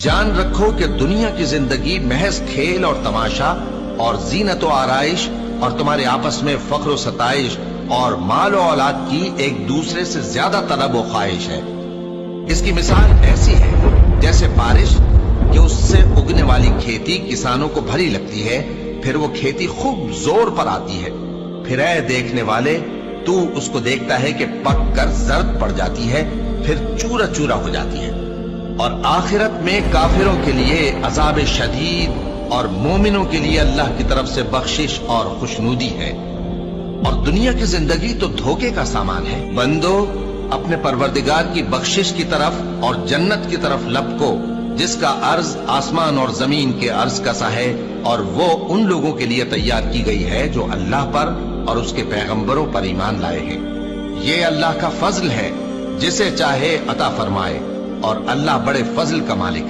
جان رکھو کہ دنیا کی زندگی محض کھیل اور تماشا اور زینت و آرائش اور تمہارے آپس میں فخر و ستائش اور مال و اولاد کی ایک دوسرے سے زیادہ طلب و خواہش ہے۔ اس کی مثال ایسی ہے جیسے بارش کہ اس سے اگنے والی کھیتی کسانوں کو بھری لگتی ہے، پھر وہ کھیتی خوب زور پر آتی ہے، پھر اے دیکھنے والے تو اس کو دیکھتا ہے کہ پک کر زرد پڑ جاتی ہے، پھر چورا چورا ہو جاتی ہے۔ اور آخرت میں کافروں کے لیے عذاب شدید اور مومنوں کے لیے اللہ کی طرف سے بخشش اور خوشنودی ہے۔ اور دنیا کی زندگی تو دھوکے کا سامان ہے۔ بندو اپنے پروردگار کی بخشش کی طرف اور جنت کی طرف لپکو جس کا عرض آسمان اور زمین کے عرض کا سا ہے، اور وہ ان لوگوں کے لیے تیار کی گئی ہے جو اللہ پر اور اس کے پیغمبروں پر ایمان لائے ہیں۔ یہ اللہ کا فضل ہے، جسے چاہے عطا فرمائے، اور اللہ بڑے فضل کا مالک ہے۔